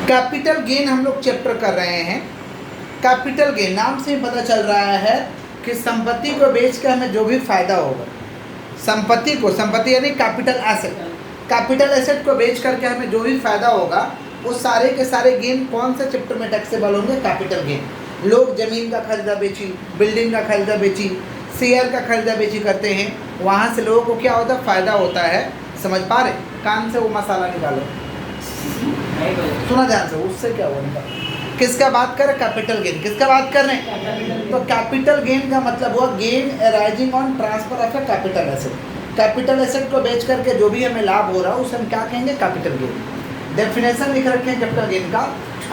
Capital gain हम लोग chapter कर रहे हैं। कैपिटल गेन नाम से ही पता चल रहा है कि संपत्ति को बेच कर हमें जो भी फायदा होगा, संपत्ति यानी कैपिटल एसेट को बेच करके हमें जो भी फायदा होगा वो सारे के सारे गेन कौन से चैप्टर में टैक्सेबल होंगे? Capital gain. लोग जमीन का खरीदा बेची, बिल्डिंग का खरीदा बेची, शेयर का खरीदा बेची करते हैं, वहाँ से लोगों को क्या होता है? फायदा होता है। समझ पा रहे? कान से वो मसाला निकालो, सुना ध्यान से, उससे क्या होगा? किसका बात कर रहे? Capital gain. किसका बात कर रहे हैं? तो कैपिटल गेन का मतलब हुआ gain arising on transfer of a capital asset. Capital asset को बेच करके जो भी हमें लाभ हो रहा है उसे हम क्या कहेंगे? Capital gain. डेफिनेशन लिख रखे हैं कैपिटल गेन का,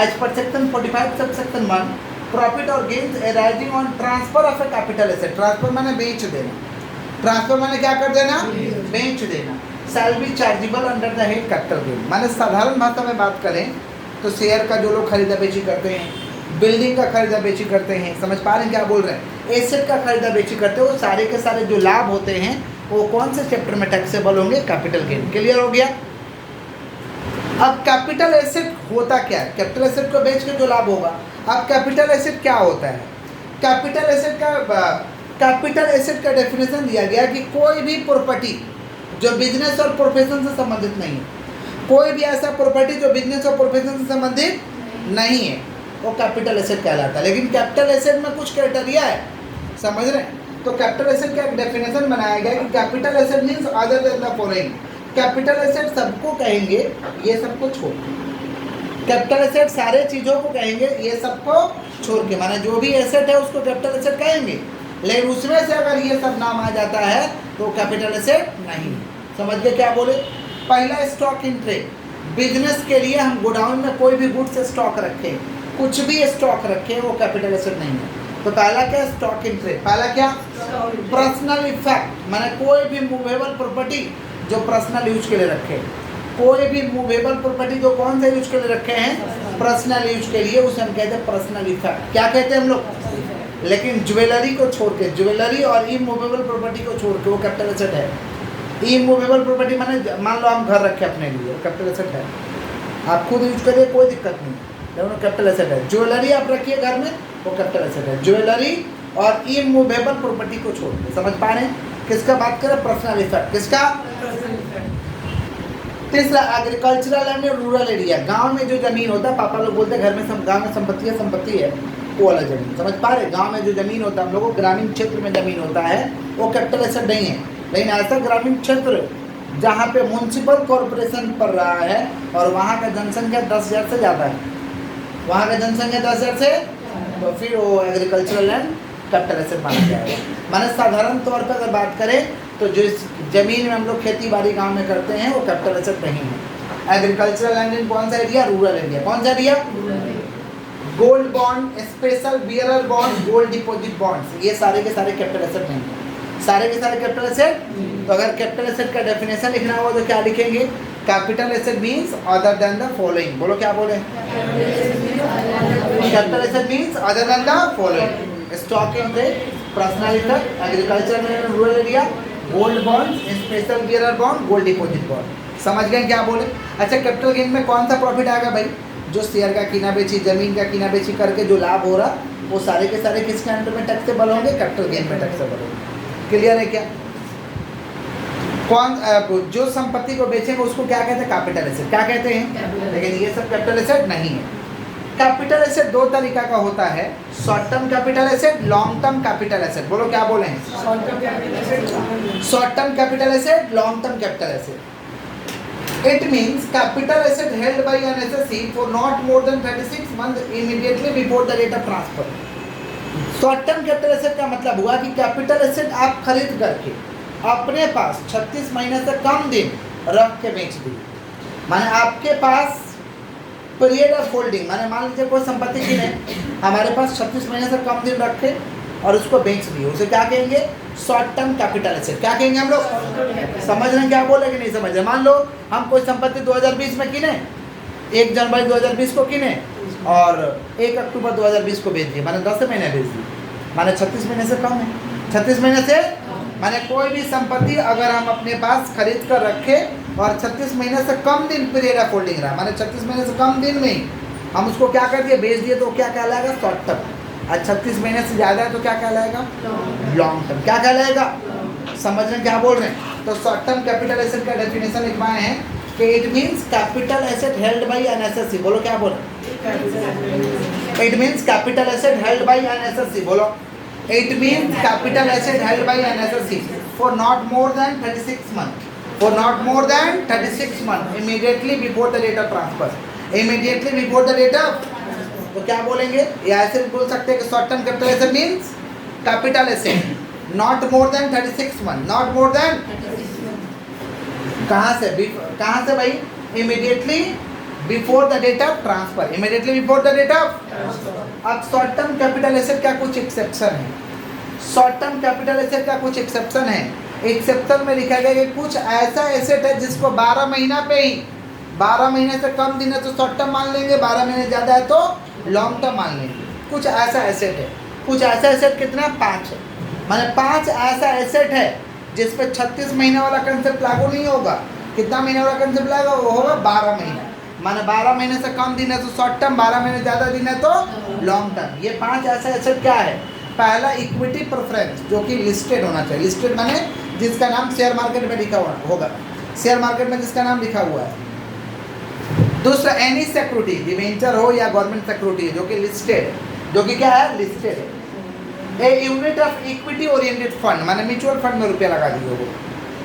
as per section 45 sub section 1, profit और gains arising on transfer of a capital asset. Transfer माने बेच देना, ट्रांसफर माने क्या कर देना? बेच देना। Shall be chargeable under the head capital gain. माने साधारण भाषा में बात करें तो शेयर का जो लोग खरीदा बेची करते हैं, बिल्डिंग का खरीदा बेची करते हैं, समझ पा रहे हैं क्या बोल रहे हैं? एसेट का खरीदा बेची करते हैं, वो सारे के सारे जो लाभ होते हैं वो कौन से चैप्टर में टैक्सेबल होंगे? Capital gain. क्लियर हो गया? अब कैपिटल एसेट होता क्या है? कैपिटल एसेट को बेच के जो लाभ होगा। अब कैपिटल एसेट क्या होता है? कैपिटल एसेट का डेफिनेशन दिया गया कि कोई भी प्रॉपर्टी जो बिजनेस और प्रोफेशन से संबंधित नहीं है, कोई भी ऐसा प्रॉपर्टी जो बिजनेस और प्रोफेशन से संबंधित नहीं है वो कैपिटल एसेट कहलाता है। लेकिन कैपिटल एसेट में कुछ क्राइटेरिया है, समझ रहे हैं? तो कैपिटल एसेट का एक डेफिनेशन बनाया गया कि capital asset means other than the following. Capital asset सबको कहेंगे, ये सबको छोड़ के। कैपिटल एसेट सारे चीज़ों को कहेंगे, ये सबको छोड़ के। माने जो भी एसेट है उसको कैपिटल एसेट कहेंगे, लेकिन उसमें से अगर ये सब नाम आ जाता है तो कैपिटल एसेट नहीं। समझ गए क्या बोले? पहला स्टॉक इन ट्रेड। बिजनेस के लिए हम गोडाउन में कोई भी गुड्स स्टॉक रखें, कुछ भी स्टॉक रखें, वो कैपिटल एसेट नहीं है। तो पहला क्या? Stock in trade. पहला क्या? पर्सनल इफेक्ट, माने कोई भी मूवेबल प्रॉपर्टी जो पर्सनल यूज के लिए रखे, कोई भी मूवेबल प्रॉपर्टी जो कौन से यूज के लिए रखे हैं? पर्सनल यूज के लिए, उसे हम कहते हैं पर्सनल इफेक्ट। क्या कहते हैं हम लोग? लेकिन ज्वेलरी को छोड़ के, ज्वेलरी और इमूवेबल प्रॉपर्टी को छोड़ के वो कैपिटल एसेट है। इमूवेबल प्रॉपर्टी माने मान लो हम घर रखे अपने लिए, वो कैपिटल एसेट है। आप खुद यूज करिए, कोई दिक्कत नहीं, लेकिन कैपिटल एसेट है। ज्वेलरी आप रखिए घर में, वो कैपिटल एसेट है। ज्वेलरी और इमूवेबल प्रॉपर्टी को छोड़ के। समझ पा रहे हैं? किसका बात करें? Personal effect. किसका? तीसरा एग्रीकल्चरल एंड रूरल एरिया। गांव में जो जमीन होता है, पापा लोग बोलते हैं घर में गांव में संपत्ति है, वो वाला जमीन। समझ पा रहे? गांव में जो जमीन होता है, हम लोगों को ग्रामीण क्षेत्र में जमीन होता है, वो कैपिटल एसेट नहीं है। लेकिन ऐसा ग्रामीण क्षेत्र जहाँ पे म्युनिसिपल कॉरपोरेशन पड़ रहा है और वहाँ का जनसंख्या 10,000 से ज़्यादा है, वहाँ का जनसंख्या 10,000 से, तो फिर वो एग्रीकल्चरल एंड कैपिटल एसेट माना जाएगा। माने साधारण तौर पर अगर बात करें तो जो इस जमीन में हम लोग खेती बाड़ी गाँव में करते हैं वो कैपिटल एसेट नहीं है। एग्रीकल्चरल लैंड इन कौन सा एरिया? Rural area. कौन सा area? Gold bond, special bearer bond, gold deposit bonds, ये सारे के सारे कैपिटल एसेट नहीं है। सारे के सारे कैपिटल एसेट। तो अगर कैपिटल एसेट का डेफिनेशन लिखना होगा तो क्या लिखेंगे? Capital asset means other than the following. बोलो क्या बोले? Capital asset means other than the following: stock in trade, personal effect, agriculture में rural area, gold bond, special bearer bond, gold deposit bond. समझ गए क्या बोले? अच्छा, कैपिटल गेन में कौन सा प्रॉफिट आएगा भाई? जो शेयर का किना बेची, जमीन का किना बेची करके जो लाभ हो रहा, वो सारे के सारे किसके अंडर में टैक्सेबल होंगे? कैपिटल गेन में टैक्सेबल होंगे। क्लियर है क्या? जो संपत्ति को बेचेंगे उसको क्या कहते हैं? Capital asset. क्या कहते हैं? लेकिन ये सब कैपिटल एसेट नहीं है। कैपिटल एसेट दो तरीका का होता है: short term capital asset, long term capital asset. बोलो क्या बोले हैं? Short term capital asset, long term capital asset. It means capital asset held by an SSC for not more than 36 month immediately before the date of transfer. Short term capital asset का मतलब हुआ कि capital asset आप खरीद करके अपने पास 36 महीने से कम दिन रख के बेच दी। माने आपके पास पीरियड ऑफ होल्डिंग, माने मान लीजिए कोई संपत्ति किने हमारे पास 36 महीने से कम दिन रखे और उसको बेच दिए, उसे क्या कहेंगे? Short term capital asset. क्या कहेंगे हम लोग? समझ रहे हैं क्या बोले कि नहीं समझ रहे? मान लो हम कोई संपत्ति 2020 में किने, 1 जनवरी 2020 को किने और 1 अक्टूबर 2020 को बेच दिए, माने 10 महीने बेच दिए, माने 36 महीने से कम है। 36 महीने से माने कोई भी संपत्ति अगर हम अपने पास खरीद कर रखें और 36 महीने से कम दिन पीरियड ऑफ होल्डिंग रहा, माने 36 महीने से कम दिन में ही हम उसको क्या कर दिए, बेच दिए, तो क्या कहलाएगा, शॉर्ट टर्म। और 36 महीने से ज़्यादा है तो क्या कहलाएगा, लॉन्ग टर्म। क्या कहलाएगा, समझ रहे हैं क्या बोल रहे हैं। तो शॉर्ट टर्म कैपिटल एसेट का डेफिनेशन लिखवाए हैं कि it means capital asset held by an SSC. बोलो क्या बोल रहे, it means capital asset held by an SSC. बोलो, it means capital asset held by an SSC for not more than 36 month, for not more than 36 month immediately before the date of transfer, immediately before the date of. तो क्या बोलेंगे, या ऐसे बोल सकते हैं कि short term capital asset means capital asset not more than 36 month, not more than कहाँ से भाई, immediately before the date of transfer, immediately before the date of. अब शॉर्ट टर्म कैपिटल एसेट का कुछ एक्सेप्शन है, शॉर्ट टर्म कैपिटल एसेट का कुछ exception है। एक्सेप्शन में लिखा गया कि कुछ ऐसा एसेट है जिसको 12 महीना पे ही, 12 महीने से कम दिन है तो शॉर्ट टर्म मान लेंगे, 12 महीने ज़्यादा है तो लॉन्ग टर्म मान लेंगे। कुछ ऐसा एसेट है, कुछ ऐसा एसेट कितना, 5 है, माने 5 ऐसा एसेट है जिस पे 36 महीने वाला कंसेप्ट लागू नहीं होगा। कितना महीने वाला कंसेप्ट लागू, वो होगा 12 महीने, माने 12 महीने से कम दिन है तो शॉर्ट टर्म, 12 महीने ज़्यादा दिन है तो लॉन्ग टर्म। ये 5 ऐसा एसेट क्या है, पहला इक्विटी प्रेफरेंस जो कि लिस्टेड होना चाहिए, लिस्टेड माने जिसका नाम शेयर मार्केट में लिखा हुआ होगा, शेयर मार्केट में जिसका नाम लिखा हुआ है। दूसरा एनी सिक्योरिटी, डिवेंचर हो या गवर्नमेंट सिक्योरिटी जो कि लिस्टेड है, जो कि क्या है, लिस्टेड है। A unit of equity oriented fund, माने म्यूचुअल फंड में रुपया लगा दिए हो,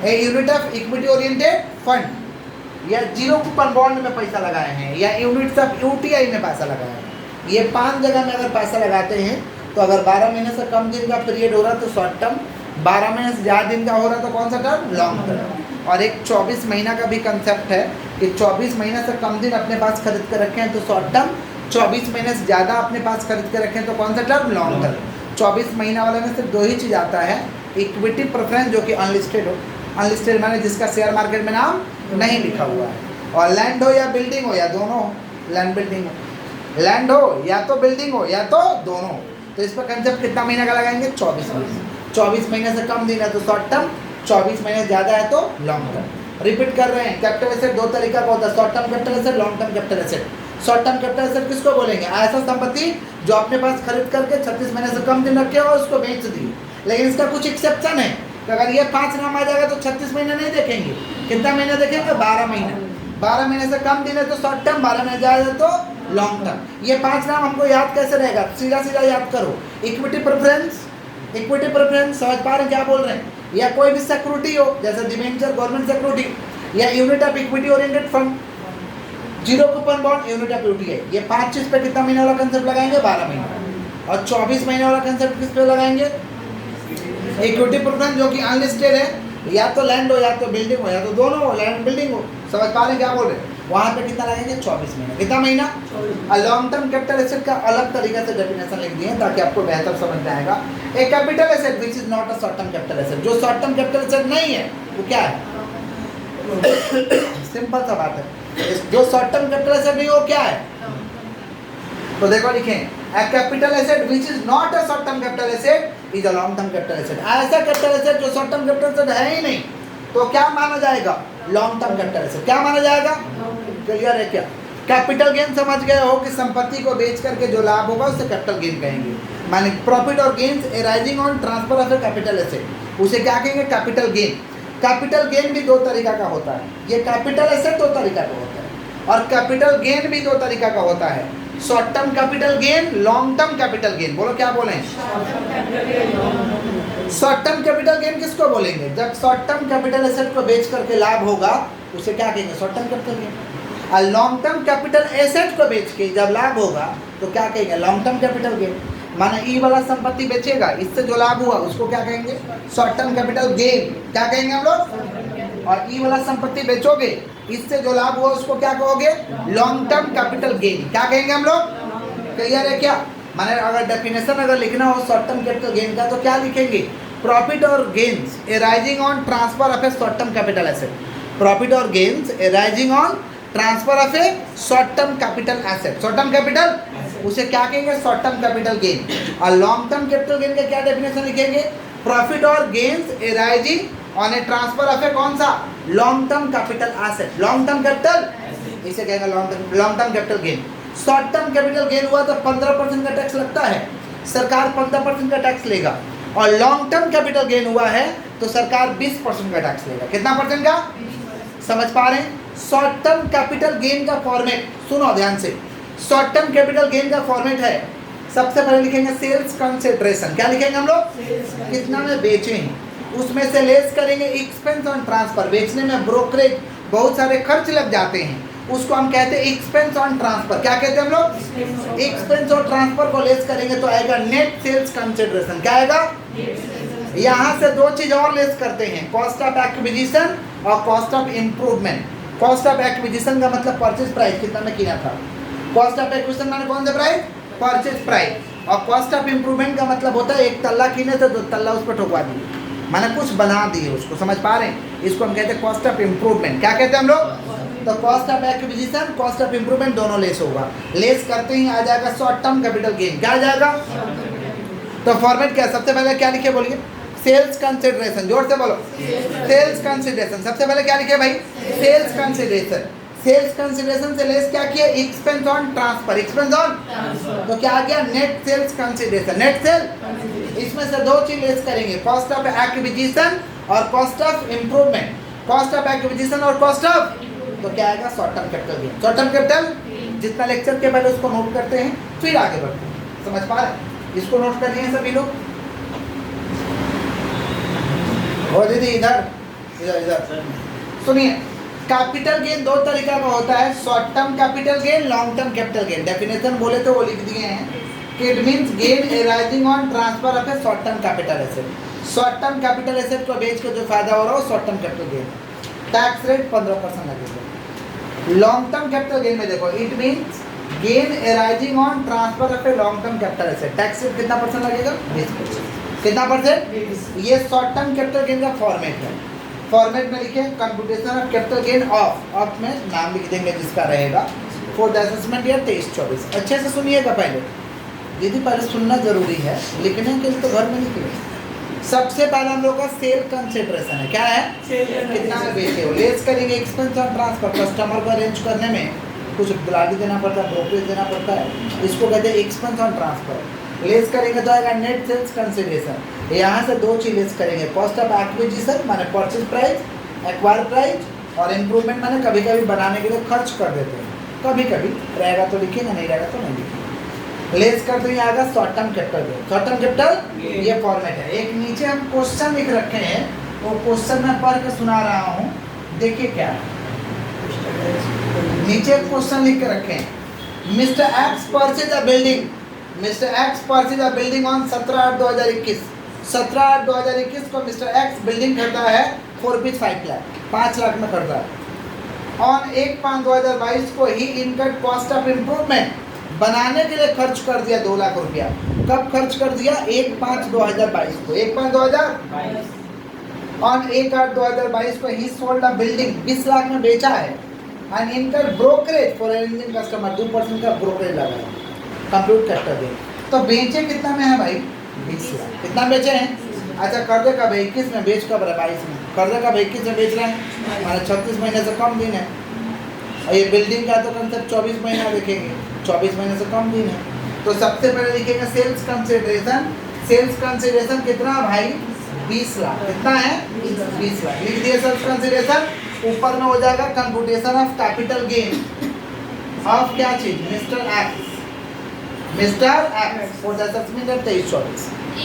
a unit of equity oriented fund, या जीरो कूपन बॉन्ड में पैसा लगाए हैं, या यूनिट्स ऑफ यूटीआई में पैसा लगाए हैं। ये 5 जगह में अगर पैसा लगाते हैं तो अगर 12 महीने से कम दिन का पीरियड हो रहा तो शॉर्ट टर्म, 12 महीने से ज़्यादा दिन का हो रहा तो कौन सा टर्म, लॉन्ग टर्म। और एक 24 महीना का भी कंसेप्ट है कि 24 महीने से कम दिन अपने पास खरीद कर रखें तो शॉर्ट टर्म, 24 महीने से ज़्यादा अपने पास खरीद कर रखें तो कौन सा टर्म, लॉन्ग टर्म। 24 महीना वाले में सिर्फ 2 ही चीज़ आता है, इक्विटी प्रेफरेंस जो कि अनलिस्टेड हो, अनलिस्टेड माने जिसका शेयर मार्केट में नाम नहीं लिखा हुआ है, और लैंड हो या बिल्डिंग हो या दोनों हो, लैंड बिल्डिंग हो, लैंड हो या तो बिल्डिंग हो या तो दोनों हो। तो इस पर कंसेप्ट कितना महीना का लगाएंगे, 24 महीने। 24 महीने से कम दिन है तो शॉर्ट टर्म, 24 महीने ज़्यादा है तो लॉन्ग टर्म। रिपीट कर रहे हैं, कैपिटल एसेट 2 तरीका का होता है, short term capital asset, long term capital asset. Short term capital asset किसको बोलेंगे, ऐसा संपत्ति जो अपने पास खरीद करके 36 महीने से कम दिन रखे और उसको बेच दी। लेकिन इसका कुछ एक्सेप्शन है, तो अगर ये 5 नाम आ जाएगा तो 36 महीने नहीं देखेंगे, कितना महीना देखेंगे, 12 महीने। 12 महीने से कम दिन है तो शॉर्ट टर्म, 12 महीने ज़्यादा है तो लॉन्ग टर्म। ये 5 नाम हमको याद कैसे रहेगा, सीधा सीधा याद करो। इक्विटी प्रेफरेंस, इक्विटी प्रेफरेंस समझ पा रहे हैं क्या बोल रहे हैं, या कोई भी सिक्योरिटी हो जैसे डिवेंचर, गवर्नमेंट सिक्योरिटी, या unit of equity oriented fund, zero coupon bond, unit of UTI. ये 5 चीज़ पे कितना महीने वाला कंसेप्ट लगाएंगे, 12 महीने। और 24 महीने वाला कंसेप्ट किस पे लगाएंगे, इक्विटी प्रेफरेंस जो कि अनलिस्टेड है, या तो लैंड हो या तो बिल्डिंग हो या तो दोनों हो, लैंड बिल्डिंग हो। समझ पा रहे हैं क्या बोल रहे हैं, वहाँ पे कितना लगेंगे, 24 महीने। कितना महीना, लॉन्ग टर्म कैपिटल एसेट का अलग तरीके से डेफिनेशन लिख दिए ताकि आपको बेहतर समझ में आएगा। एक capital asset which is not a short term capital asset, जो शॉर्ट टर्म कैपिटल एसेट नहीं है वो क्या है, सिंपल सा बात है, जो शॉर्ट टर्म कैपिटल एसेट नहीं हो क्या है। तो देखो लिखें, a capital asset which is not a short term capital asset is a long term capital asset। ऐसा कैपिटल एसेट जो शॉर्ट टर्म कैपिटल एसेट है ही नहीं तो क्या माना जाएगा, लॉन्ग टर्म कैपिटल एसेट। क्या माना जाएगा, क्लियर है क्या। कैपिटल गेन समझ गए हो कि संपत्ति को बेच करके जो लाभ होगा उसे कैपिटल गेन कहेंगे, माने प्रॉफिट और gains arising on transfer of a capital asset, उसे क्या कहेंगे, कैपिटल गेन। कैपिटल गेन भी 2 तरीका का होता है, ये कैपिटल एसेट 2 तरीका का होता है, और कैपिटल गेन भी 2 तरीका का होता है, short term capital gain, long term capital gain. बोलो क्या बोलें, शॉर्ट टर्म कैपिटल गेन किसको बोलेंगे, जब शॉर्ट टर्म कैपिटल एसेट को बेच करके लाभ होगा उसे क्या कहेंगे, शॉर्ट टर्म कैपिटल गेन। और लॉन्ग टर्म कैपिटल एसेट को बेच के जब लाभ होगा तो क्या कहेंगे, लॉन्ग टर्म कैपिटल गेन। माना ई वाला संपत्ति बेचेगा, इससे जो लाभ हुआ उसको क्या कहेंगे, शॉर्ट टर्म कैपिटल गेन, क्या कहेंगे हम लोग। और ई वाला संपत्ति बेचोगे, इससे जो लाभ हुआ उसको क्या कहोगे, लॉन्ग टर्म कैपिटल गेन, क्या कहेंगे हम लोग। क्लियर है क्या, माने अगर डेफिनेशन अगर लिखना हो शॉर्ट टर्म कैपिटल गेन का तो क्या लिखेंगे, प्रॉफिट और gains arising on transfer of a short term capital asset, profit और gains arising on transfer of a short term capital asset, short term capital, उसे क्या कहेंगे, शॉर्ट टर्म कैपिटल गेन। और लॉन्ग टर्म कैपिटल गेन का क्या definition लिखेंगे, profit और gains arising on a transfer of a कौन सा, long term capital asset, long term capital, इसे कहेंगे long term capital gain. Short term capital gain हुआ तो 15% का टैक्स लगता है, सरकार 15% का टैक्स लेगा। और लॉन्ग टर्म कैपिटल गेन हुआ है तो सरकार 20% का टैक्स लेगा। कितना परसेंट का? समझ पा रहे हैं? शॉर्ट टर्म कैपिटल गेन का फॉर्मेट सुनो ध्यान से। शॉर्ट टर्म कैपिटल गेन का फॉर्मेट है, सबसे पहले लिखेंगे सेल्स कंसिडरेशन। क्या लिखेंगे हम लोग? कितना में बेचे हैं, उसमें से लेस करेंगे एक्सपेंस ऑन ट्रांसफर। बेचने में ब्रोकरेज बहुत सारे खर्च लग जाते हैं, उसको हम कहते हैं एक्सपेंस ऑन ट्रांसफर। क्या कहते हैं हम लोग? एक्सपेंस ऑन ट्रांसफर को लेस करेंगे तो आएगा नेट सेल्स कंसिडरेशन। क्या आएगा? यहाँ से दो चीज और लेस करते हैं, कॉस्ट ऑफ एक्विजिशन और cost of improvement. Cost of acquisition का मतलब परचेज प्राइस, कितना में किया था। कॉस्ट ऑफ एक्विजिशन माने कौन सा प्राइस? Purchase price. और कॉस्ट ऑफ इम्प्रूवमेंट का मतलब होता है एक तल्ला कीने तो 2 तल्ला उस पर ठोकवा दिए, माने कुछ बना दिए उसको। समझ पा रहे हैं? इसको हम कहते हैं कॉस्ट ऑफ इम्प्रूवमेंट। क्या कहते हैं हम लोग? तो cost of acquisition, cost of improvement दोनों लेस होगा। लेस करते ही आ जाएगा शॉर्ट टर्म कैपिटल गेन। क्या आ जाएगा? तो फॉर्मेट क्या? सबसे पहले क्या लिखे बोलिए? Sales consideration. जोर से बोलो, सेल्स कंसिडरेशन। सबसे पहले क्या लिखे भाई? Sales consideration. सेल्स कंसिडरेशन से लेस क्या किया? Expense on transfer. Expense on तो क्या आ गया? Net sales consideration. Net sale, इसमें से दो चीज लेस करेंगे, कॉस्ट ऑफ एक्विजिशन और cost of improvement. Cost of acquisition और कॉस्ट ऑफ, तो क्या आएगा? Short term capital gain. Short term capital जितना लेक्चर के पहले उसको नोट करते हैं फिर आगे बढ़ते हैं। समझ पा रहे हैं? इसको नोट कर लिए सभी लोग? और दीदी इधर इधर इधर सुनिए, कैपिटल गेन दो तरीका का होता है, short term capital gain, long term capital gain. Definition बोले तो वो लिख दिए हैं कि it means gain arising on transfer of a short term capital asset. Short term capital asset को बेच के जो फायदा हो रहा हो short term capital gain. Tax rate 15% लगेगा। लॉन्ग टर्म कैपिटल गेन में देखो, it means gain arising on transfer of a long term capital asset. Tax rate कितना परसेंट लगेगा? 20%। कितना परसेंट? ये शॉर्ट टर्म कैपिटल गेन का फॉर्मेट है। Format में लिखे computation of capital gain of में नाम लिख देंगे जिसका रहेगा फॉर द असेसमेंट ईयर 23-24। अच्छे से सुनिएगा पहले, दीदी पहले सुनना जरूरी है, लिखने के लिए तो घर में लिखिए। सबसे पहले हम लोग का सेल कंसिडरेशन है। क्या है? कितना में बेचे हो। लेस करेंगे एक्सपेंस ऑन ट्रांसफर। कस्टमर को अरेंज करने में कुछ दलाली देना पड़ता है, ब्रोकरेज देना पड़ता है, इसको कहते हैं एक्सपेंस ऑन ट्रांसफर। लेस करेंगे तो आएगा नेट सेल्स कंसिडरेशन। यहाँ से दो चीज लेस करेंगे, कॉस्ट ऑफ एक्विजिशन माने परचेज प्राइस, एक्वायर प्राइस, और इम्प्रूवमेंट माने कभी कभी बनाने के लिए खर्च कर देते हैं, कभी कभी रहेगा तो लिखेंगे, नहीं रहेगा तो नहीं लिखेंगे। लेस करते ही आएगा short term capital. Short term capital ये फॉर्मेट है। एक नीचे हम क्वेश्चन लिख रखे हैं, वो क्वेश्चन मैं पढ़ के सुना रहा हूँ, देखिए क्या है। नीचे क्वेश्चन लिख के रखे हैं, mister x purchase a building. Mister x purchase a building on 17/8/2021। 17/8/2021 को मिस्टर एक्स बिल्डिंग खरीदा है 4/5 लाख, 5 लाख में खरीदा है। ऑन 1/5/2022 को ही इनकट कॉस्ट ऑफ इम्प्रूवमेंट, बनाने के लिए खर्च कर दिया 2 लाख रुपया। कब खर्च कर दिया? 1/5/2022 को। 1/5/2022 ऑन 1/8/2022 को ही सोल्ड अ बिल्डिंग, 20 लाख में बेचा है। And इनकट brokerage for arranging customer, 2% का ब्रोकरेज लगा है। कंप्यूट करते हुए तो बेचे कितना में है भाई? 20 लाख। कितना बेचे हैं? अच्छा, कर्जे का 21 में, बेच कब रहा? 22 में। कर्जे का 21 में बेच रहे हैं, हमारे 36 महीने से कम दिन है। और ये बिल्डिंग का तो कंसेप्ट 24 महीना देखेंगे, 24 महीने से कम दिन है। तो सबसे पहले लिखेंगे सेल्स कंसिडरेशन। सेल्स कंसिडरेशन कितना भाई? 20 लाख। कितना है? 20 लाख। लिख दिए सेल्स कंसिडरेशन। ऊपर में हो जाएगा computation of capital gain of क्या चीज? Mister x. Mister x for the assessment of 23-24।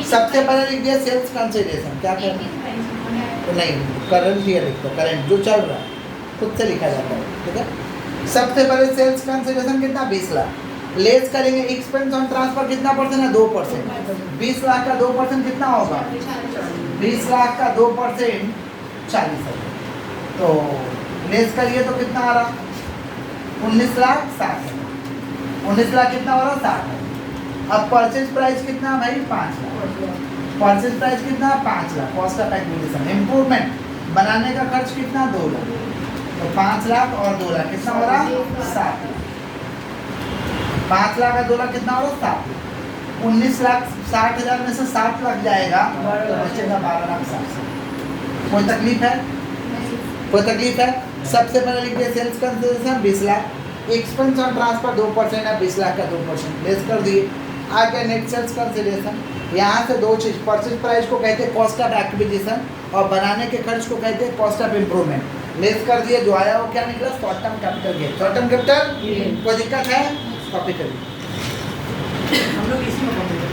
सबसे पहले लिख दिया सेल्स कंसिडरेशन। क्या करना? तो नहीं, करंट ईयर लिखते, करंट जो चल रहा है खुद से लिखा जाता है, ठीक है। सबसे पहले सेल्स कंसिडरेशन कितना? 20 लाख। लेस करेंगे एक्सपेंस ऑन ट्रांसफर, कितना परसेंट है? 2%। 20 लाख का 2% कितना होगा? 20 लाख का 2% 40 है। तो लेस करिए तो कितना आ रहा? 19 लाख 60। 19 लाख कितना हो रहा? 60। अब परचेज प्राइस कितना भाई? 5 लाख। परचेज प्राइस कितना? 5 lakh. Cost of acquisition, improvement, बनाने का खर्च कितना? 2 लाख। तो 5 लाख और 2 लाख कितना हो रहा? 7 लाख। 5 लाख और 2 लाख कितना हो रहा? 7 लाख। 19,60,000 में से 7 लाख जाएगा तो बचेगा 12,60,000। कोई तकलीफ है? कोई तकलीफ है? सबसे पहले लिख दिया sales consideration 20 lakh. Expense on transfer 2% है, 20 लाख का 2% लेस कर दिए। आ गया नेट सेल्स कंसिडरेशन। यहाँ से दो चीज़, परचेज प्राइस को कहते हैं कॉस्ट ऑफ एक्विजिशन और बनाने के खर्च को कहते हैं कॉस्ट ऑफ इम्प्रूवमेंट। लेस कर दिए, जो आया वो क्या निकला, short term capital gain. Short term capital कोई दिक्कत है, कॉपी करिए। हम लोग इसी में